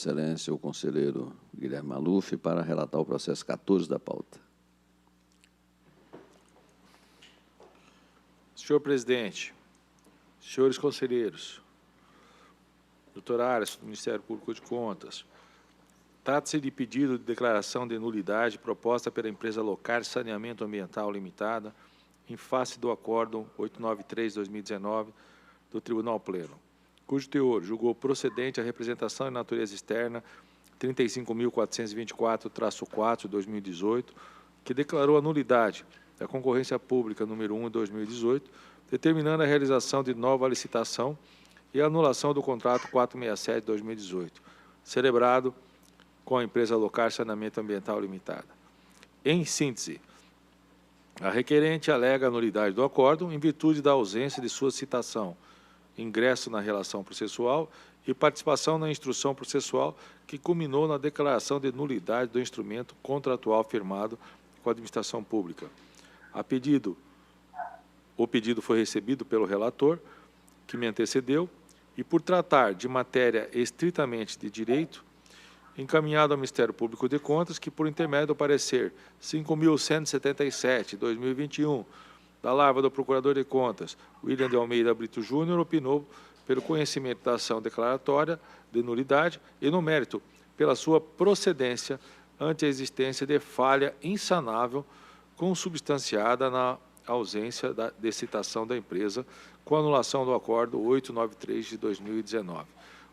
Excelência, o conselheiro Guilherme Maluf, para relatar o processo 14 da pauta. Senhor presidente, senhores conselheiros, doutor Aras, do Ministério Público de Contas, trata-se de pedido de declaração de nulidade proposta pela empresa Locar Saneamento Ambiental Limitada, em face do Acórdão 893/2019 do Tribunal Pleno, cujo teor julgou procedente a representação em natureza externa 35.424-4 de 2018, que declarou a nulidade da concorrência pública número 1 de 2018, determinando a realização de nova licitação e a anulação do contrato 467 de 2018, celebrado com a empresa Locar Saneamento Ambiental Limitada. Em síntese, a requerente alega a nulidade do acórdão em virtude da ausência de sua citação, ingresso na relação processual e participação na instrução processual que culminou na declaração de nulidade do instrumento contratual firmado com a administração pública. O pedido foi recebido pelo relator, que me antecedeu, e por tratar de matéria estritamente de direito, encaminhado ao Ministério Público de Contas, que, por intermédio do parecer 5.177/2021, da Lavra do Procurador de Contas, William de Almeida Brito Júnior, opinou pelo conhecimento da ação declaratória de nulidade e, no mérito, pela sua procedência ante a existência de falha insanável consubstanciada na ausência de citação da empresa com anulação do Acórdão 893 de 2019.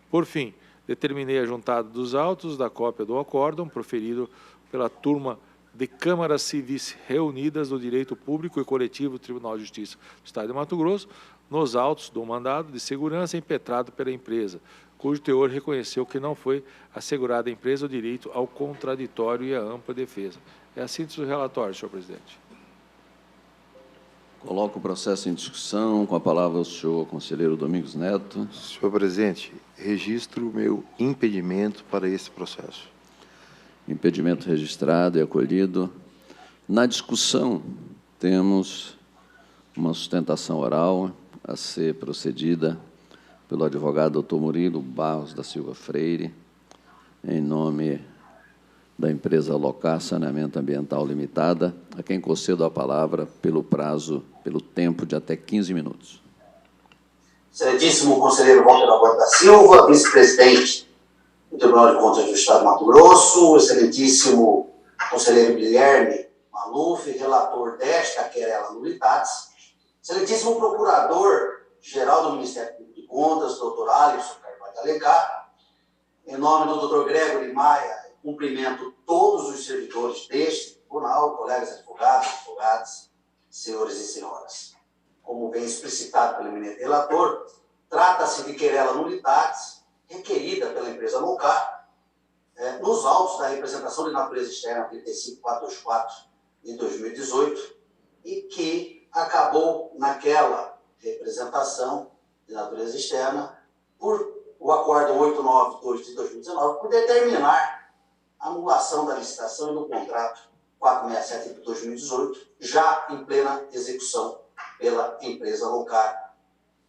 Por fim, determinei a juntada dos autos da cópia do acórdão proferido pela turma de Câmaras Civis Reunidas do Direito Público e Coletivo do Tribunal de Justiça do Estado de Mato Grosso, nos autos do mandado de segurança impetrado pela empresa, cujo teor reconheceu que não foi assegurada à empresa o direito ao contraditório e à ampla defesa. É a síntese do relatório, senhor presidente. Coloco o processo em discussão. Com a palavra o senhor conselheiro Domingos Neto. Senhor presidente, registro o meu impedimento para esse processo. Impedimento registrado e acolhido. Na discussão, temos uma sustentação oral a ser procedida pelo advogado doutor Murilo Barros da Silva Freire, em nome da empresa Locar Saneamento Ambiental Limitada, a quem concedo a palavra pelo tempo de até 15 minutos. Excelentíssimo conselheiro Walter Alberto da Silva, vice-presidente do Tribunal de Contas do Estado de Mato Grosso, excelentíssimo conselheiro Guilherme Maluf, relator desta querela nulitatis, excelentíssimo procurador-geral do Ministério Público de Contas, doutor Alisson Carvalho de Alencar, em nome do doutor Gregory Maia, cumprimento todos os servidores deste tribunal, colegas advogados, advogadas, senhores e senhoras. Como bem explicitado pelo eminente relator, trata-se de querela nulitatis requerida pela empresa Locar, nos autos da representação de natureza externa 35424 de 2018 e que acabou naquela representação de natureza externa por o Acórdão 892 de 2019 por determinar a anulação da licitação e do contrato 467 de 2018, já em plena execução pela empresa Locar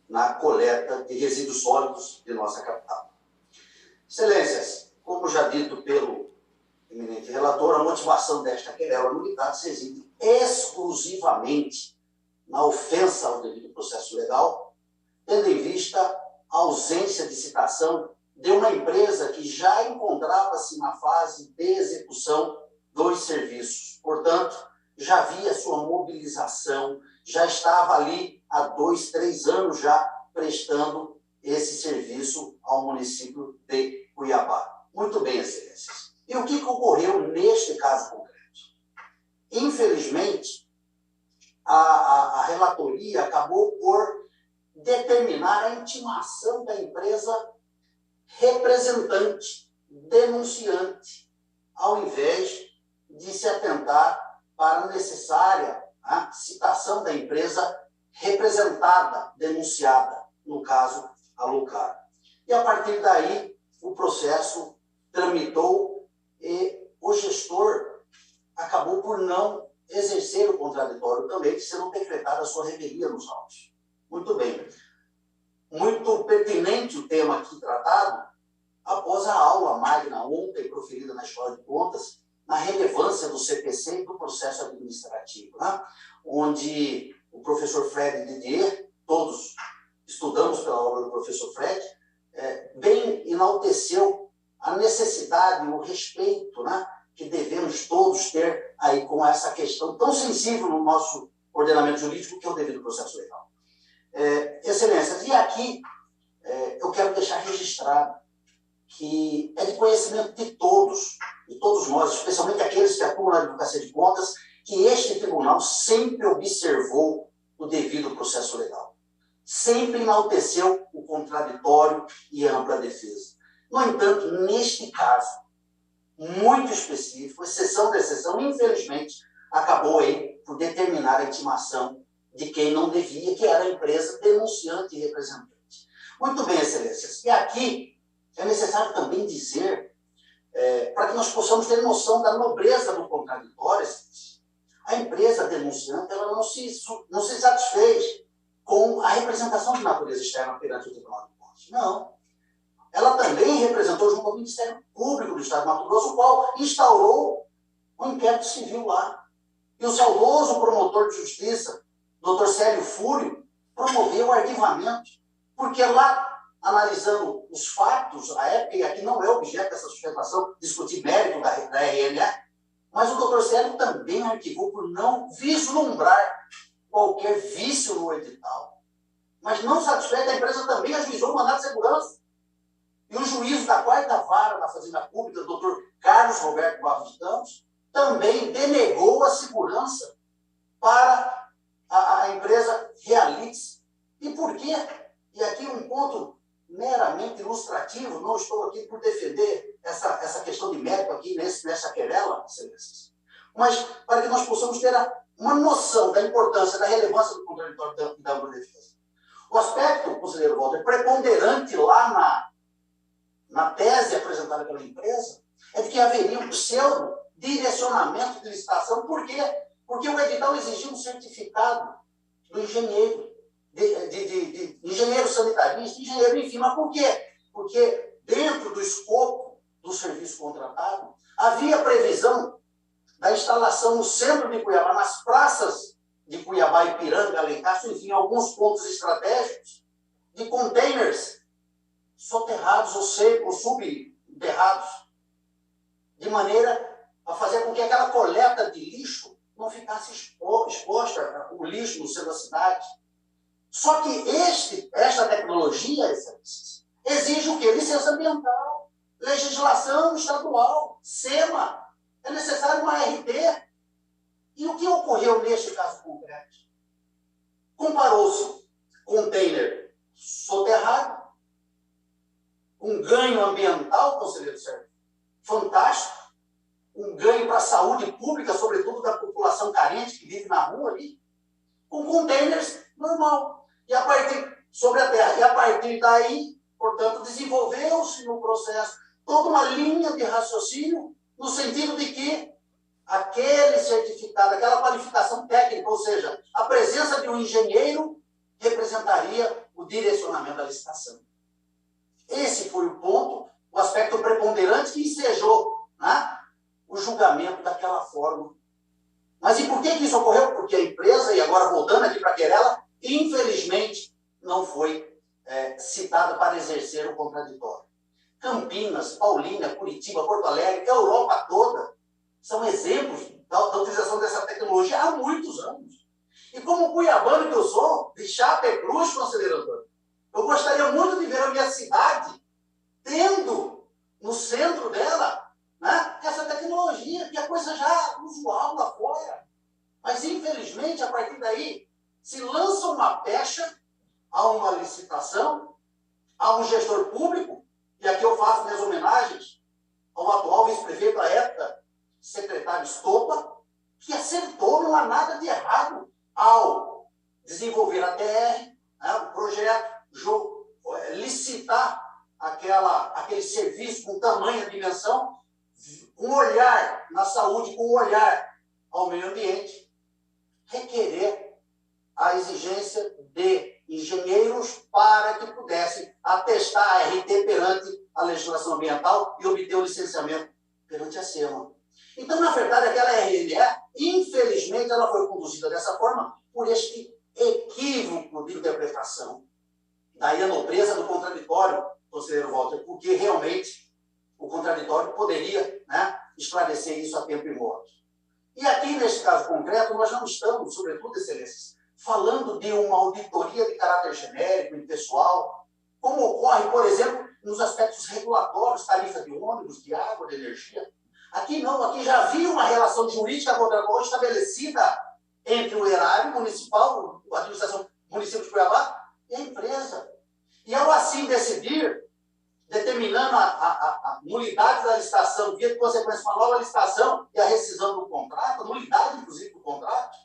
na coleta de resíduos sólidos de nossa capital. Excelências, como já dito pelo eminente relator, a motivação desta querela nulitatis reside exclusivamente na ofensa ao devido processo legal, tendo em vista a ausência de citação de uma empresa que já encontrava-se na fase de execução dos serviços. Portanto, já havia sua mobilização, já estava ali há 2, 3 anos já prestando esse serviço ao município de Cuiabá. Muito bem, excelências. E o que ocorreu neste caso concreto? Infelizmente, a relatoria acabou por determinar a intimação da empresa representante, denunciante, ao invés de se atentar para a necessária citação da empresa representada, denunciada, no caso, a Locar. E, a partir daí, o processo tramitou e o gestor acabou por não exercer o contraditório também, sendo decretada a sua revelia nos autos. Muito bem. Muito pertinente o tema aqui tratado, após a aula magna ontem proferida na Escola de Contas, na relevância do CPC e do processo administrativo, né? Onde o professor Fred Didier, todos estudamos pela obra do professor Fred, bem enalteceu a necessidade e o respeito, né, que devemos todos ter aí com essa questão tão sensível no nosso ordenamento jurídico, que é o devido processo legal. Excelências, e aqui eu quero deixar registrado que é de conhecimento de todos nós, especialmente aqueles que atuam na advocacia de contas, que este tribunal sempre observou o devido processo legal. Sempre enalteceu o contraditório e a ampla defesa. No entanto, neste caso, muito específico, exceção da exceção, infelizmente, acabou aí por determinar a intimação de quem não devia, que era a empresa denunciante e representante. Muito bem, excelências. E aqui é necessário também dizer, para que nós possamos ter noção da nobreza do contraditório, a empresa denunciante ela não se satisfez com a representação de natureza externa perante o Tribunal de Contas. Não. Ela também representou junto ao Ministério Público do Estado de Mato Grosso, o qual instaurou um inquérito civil lá. E o saudoso promotor de justiça, Dr. Célio Fúrio, promoveu o arquivamento, porque lá, analisando os fatos à época, e aqui não é objeto dessa sustentação, discutir mérito da RNE, mas o Dr. Célio também arquivou por não vislumbrar qualquer vício no edital. Mas não satisfeita, a empresa também ajuizou o mandado de segurança. E o juízo da 4ª Vara da Fazenda Pública, o Dr. Carlos Roberto Barros de Campos, também denegou a segurança para a empresa Realix. E por quê? E aqui um ponto meramente ilustrativo, não estou aqui por defender essa questão de mérito aqui nessa querela, excelências, mas para que nós possamos ter uma noção da importância, da relevância do contraditório da ampla defesa. O aspecto, conselheiro Walter, preponderante lá na tese apresentada pela empresa é de que haveria um pseudo-direcionamento de licitação. Por quê? Porque o edital exigia um certificado do engenheiro, de engenheiro sanitarista, engenheiro, enfim. Mas por quê? Porque dentro do escopo do serviço contratado, havia previsão da instalação no centro de Cuiabá, nas praças de Cuiabá, Ipiranga, Alencar, enfim, alguns pontos estratégicos, de containers soterrados ou subterrados, de maneira a fazer com que aquela coleta de lixo não ficasse exposta, o lixo no centro da cidade. Só que esta tecnologia exige o quê? Licença ambiental, legislação estadual, SEMA, é necessário uma RT. E o que ocorreu neste caso concreto? Comparou-se container soterrado, um ganho ambiental, conselheiro Sérgio, fantástico, um ganho para a saúde pública, sobretudo da população carente que vive na rua ali, com containers normal. E a partir sobre a terra. E a partir daí, portanto, desenvolveu-se no processo toda uma linha de raciocínio no sentido de que aquele certificado, aquela qualificação técnica, ou seja, a presença de um engenheiro representaria o direcionamento da licitação. Esse foi o ponto, o aspecto preponderante que ensejou, né, o julgamento daquela forma. Mas e por que isso ocorreu? Porque a empresa, e agora voltando aqui para a querela, infelizmente não foi citada para exercer o contraditório. Campinas, Paulínia, Curitiba, Porto Alegre, a Europa toda, são exemplos da utilização dessa tecnologia há muitos anos. E como cuiabano que eu sou, de Chapecruz, conselheiro Antônio, eu gostaria muito de ver a minha cidade tendo no centro dela, né, essa tecnologia, que é coisa já usual lá fora. Mas, infelizmente, a partir daí, se lança uma pecha a uma licitação, a um gestor público, e aqui eu faço minhas homenagens ao atual vice-prefeito, à época, secretário Estopa, que acertou, não há nada de errado ao desenvolver a TR, né, o projeto, licitar aquele serviço com tamanha dimensão, com olhar na saúde, com olhar ao meio ambiente, requerer a exigência de engenheiros para que pudessem atestar a RT perante a legislação ambiental e obter o licenciamento perante a SEMA. Então, na verdade, aquela RNE, infelizmente, ela foi conduzida dessa forma por este equívoco de interpretação. Daí a nobreza do contraditório, conselheiro Walter, porque realmente o contraditório poderia, né, esclarecer isso a tempo e modo. E aqui, neste caso concreto, nós não estamos, sobretudo, excelências, falando de uma auditoria de caráter genérico e pessoal, como ocorre, por exemplo, nos aspectos regulatórios, tarifa de ônibus, de água, de energia. Aqui não, aqui já havia uma relação jurídica contratual estabelecida entre o erário municipal, a administração município de Cuiabá, e a empresa. E ao assim decidir, determinando a nulidade da licitação, via de consequência uma nova licitação e a rescisão do contrato, a nulidade, inclusive, do contrato,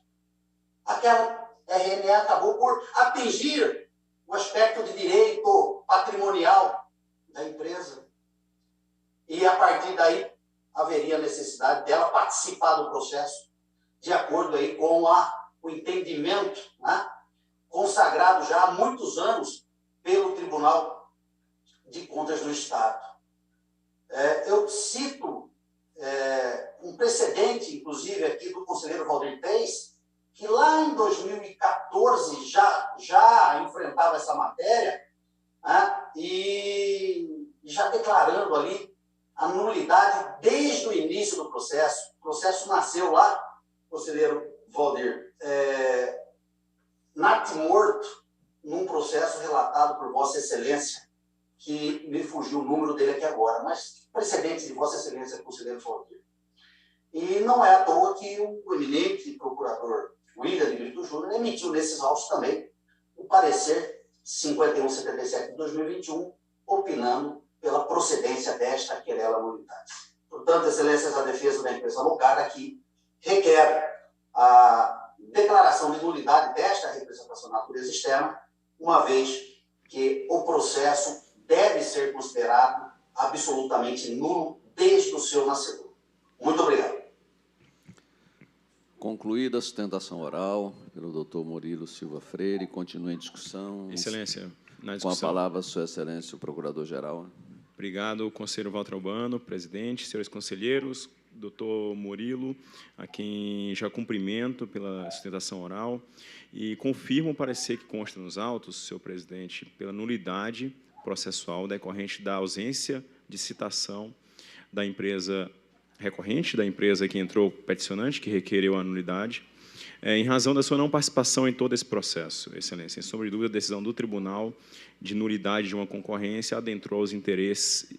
aquela RNE acabou por atingir o aspecto de direito patrimonial da empresa. E, a partir daí, haveria necessidade dela participar do processo, de acordo aí com o entendimento, né, consagrado já há muitos anos pelo Tribunal de Contas do Estado. Eu cito um precedente, inclusive, aqui do conselheiro Valdir Pez, que lá em 2014 já enfrentava essa matéria, né, e já declarando ali a nulidade desde o início do processo. O processo nasceu lá, conselheiro Valdir, natimorto, num processo relatado por Vossa Excelência, que me fugiu o número dele aqui agora, mas precedente de Vossa Excelência, conselheiro Valdir. E não é à toa que o eminente procurador William de Brito Júnior emitiu nesses autos também o parecer 5177 de 2021, opinando pela procedência desta querela nulidade. Portanto, Excelências, a defesa da empresa alocada aqui requer a declaração de nulidade desta representação de natureza externa, uma vez que o processo deve ser considerado absolutamente nulo desde o seu nascimento. Muito obrigado. Concluída a sustentação oral pelo doutor Murilo Silva Freire, continua em discussão. Excelência, na Com a discussão. palavra, Sua Excelência, o Procurador-Geral. Obrigado, conselheiro Walter Albano, presidente, senhores conselheiros, doutor Murilo, a quem já cumprimento pela sustentação oral e confirmo o parecer que consta nos autos, senhor presidente, pela nulidade processual decorrente da ausência de citação da empresa recorrente, da empresa que entrou peticionante, que requereu a nulidade, em razão da sua não participação em todo esse processo, Excelência. Sem sombra de dúvida, a decisão do Tribunal de nulidade de uma concorrência adentrou os interesses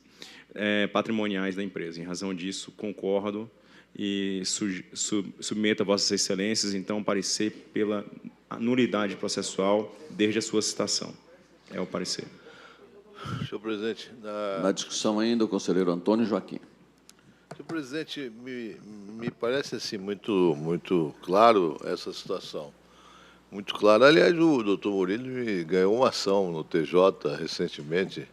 patrimoniais da empresa. Em razão disso, concordo e submeto a Vossas Excelências, então, parecer pela nulidade processual desde a sua citação. É o parecer. Senhor presidente, Na discussão ainda, o conselheiro Antônio Joaquim. senhor presidente, me parece assim muito claro essa situação. Muito claro. Aliás, o doutor Murilo ganhou uma ação no TJ recentemente,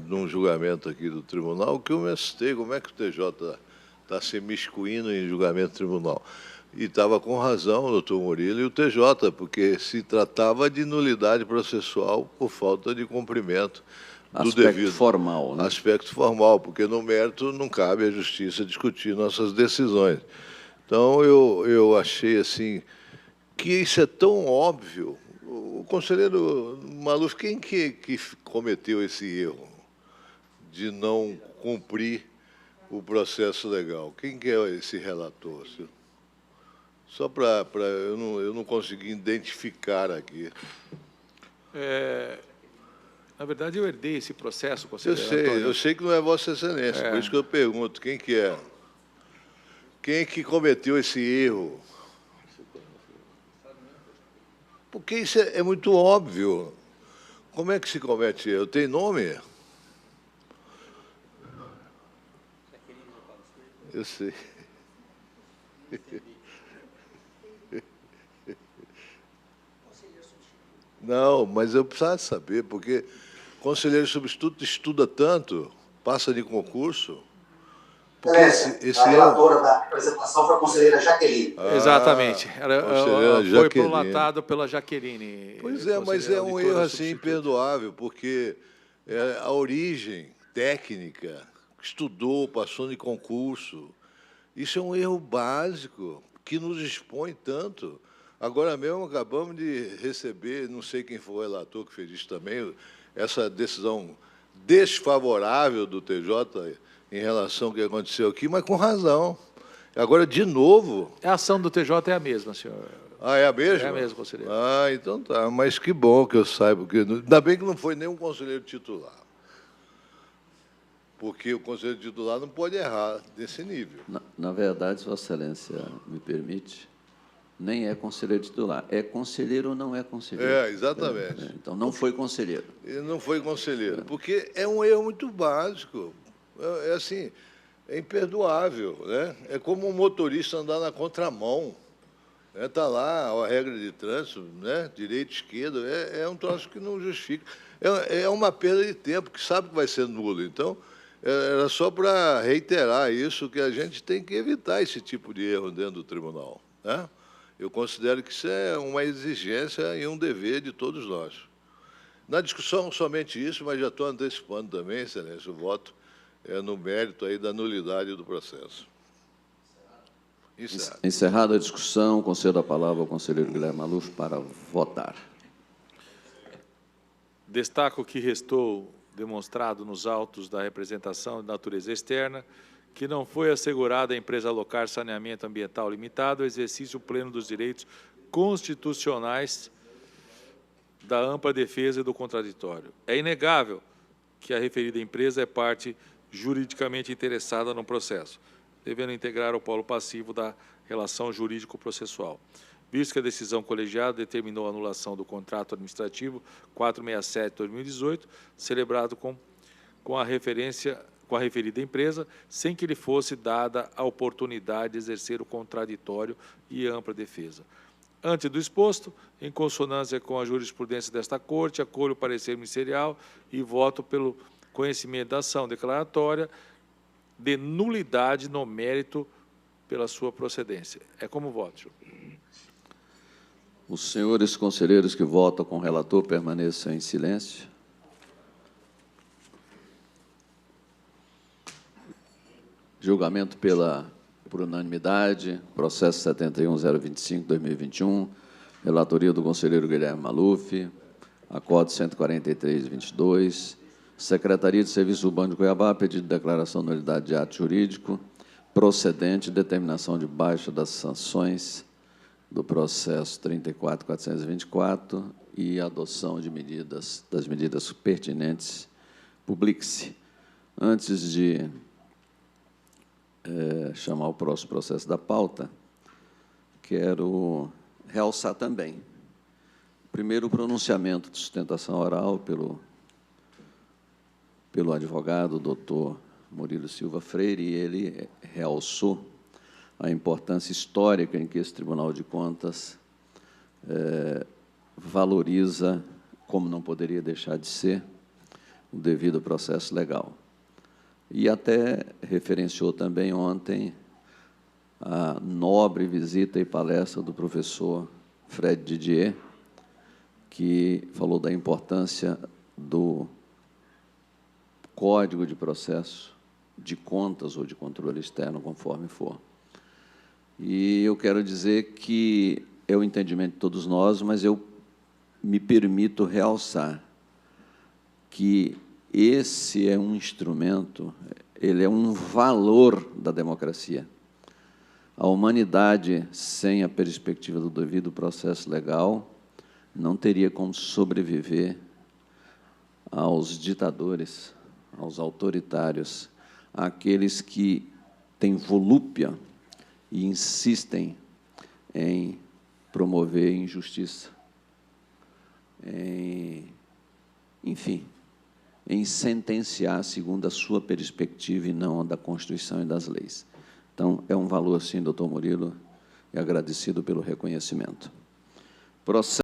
num julgamento aqui do tribunal, que eu me assustei. Como é que o TJ está se imiscuindo em julgamento do tribunal? E estava com razão o doutor Murilo e o TJ, porque se tratava de nulidade processual por falta de cumprimento do Aspecto devido formal, né? aspecto formal, porque no mérito não cabe à justiça discutir nossas decisões. Então, eu achei assim que isso é tão óbvio. O conselheiro Maluf, quem que cometeu esse erro de não cumprir o processo legal? Quem que é esse relator, senhor? Só para eu não consegui identificar aqui. Na verdade, eu herdei esse processo, conselheiro Antônio. Eu sei que não é Vossa Excelência, por isso que eu pergunto, quem que é? Quem que cometeu esse erro? Porque isso é muito óbvio. Como é que se comete erro? Tem nome? Eu sei. Não, mas eu precisava saber, porque conselheiro substituto estuda tanto, passa de concurso. Porque A relatora da apresentação foi a conselheira Jaqueline. Exatamente. Foi Jaqueline. prolatado pela Jaqueline. Pois é, mas é um erro assim imperdoável, porque a origem técnica, estudou, passou em concurso. Isso é um erro básico que nos expõe tanto. Agora mesmo acabamos de receber, não sei quem foi o relator que fez isso também, essa decisão desfavorável do TJ em relação ao que aconteceu aqui, mas com razão. Agora, de novo... A ação do TJ é a mesma, senhor. Ah, é a mesma? É a mesma, conselheiro. Ah, então tá. Mas que bom que eu saiba. Ainda bem que não foi nenhum conselheiro titular. Porque o conselheiro titular não pode errar desse nível. Na verdade, Vossa Excelência me permite, nem é conselheiro titular. É conselheiro ou não é conselheiro? É, exatamente. Então, não foi conselheiro. Ele não foi conselheiro, porque é um erro muito básico. É assim, é imperdoável, né? É como um motorista andar na contramão. Está lá a regra de trânsito, né? Direita, esquerda, é um troço que não justifica. É uma perda de tempo, que sabe que vai ser nulo. Então, era só para reiterar isso, que a gente tem que evitar esse tipo de erro dentro do tribunal, né? Eu considero que isso é uma exigência e um dever de todos nós. Na discussão, somente isso, mas já estou antecipando também, Excelência, o voto no mérito aí da nulidade do processo. Encerrado. Encerrada a discussão, concedo a palavra ao conselheiro Guilherme Maluf para votar. Destaco que restou demonstrado nos autos da representação de natureza externa que não foi assegurada à empresa Locar Saneamento Ambiental Limitado o exercício pleno dos direitos constitucionais da ampla defesa e do contraditório. É inegável que a referida empresa é parte juridicamente interessada no processo, devendo integrar o polo passivo da relação jurídico-processual. Visto que a decisão colegiada determinou a anulação do contrato administrativo 467/2018, celebrado com a referida empresa, sem que lhe fosse dada a oportunidade de exercer o contraditório e ampla defesa. Ante do exposto, em consonância com a jurisprudência desta Corte, acolho o parecer ministerial e voto pelo conhecimento da ação declaratória de nulidade no mérito pela sua procedência. É como voto, senhor. Os senhores conselheiros que votam com o relator permaneçam em silêncio. Julgamento por unanimidade, processo 71.025/2021, relatoria do conselheiro Guilherme Maluf, acordo 143/22, Secretaria de Serviços Urbanos de Cuiabá, pedido de declaração de nulidade de ato jurídico, procedente, determinação de baixa das sanções do processo 34.424 e adoção de das medidas pertinentes, publique-se. Antes de chamar o próximo processo da pauta, quero realçar também, primeiro, o pronunciamento de sustentação oral pelo advogado doutor Murilo Silva Freire, e ele realçou a importância histórica em que esse Tribunal de Contas valoriza, como não poderia deixar de ser, o devido processo legal. E até referenciou também ontem a nobre visita e palestra do professor Fred Didier, que falou da importância do Código de Processo de Contas ou de controle externo, conforme for. E eu quero dizer que é o entendimento de todos nós, mas eu me permito realçar que esse é um instrumento, ele é um valor da democracia. A humanidade, sem a perspectiva do devido processo legal, não teria como sobreviver aos ditadores, aos autoritários, àqueles que têm volúpia e insistem em promover injustiça, enfim, em sentenciar segundo a sua perspectiva e não a da Constituição e das leis. Então, é um valor, sim, doutor Murilo, e agradecido pelo reconhecimento. Processo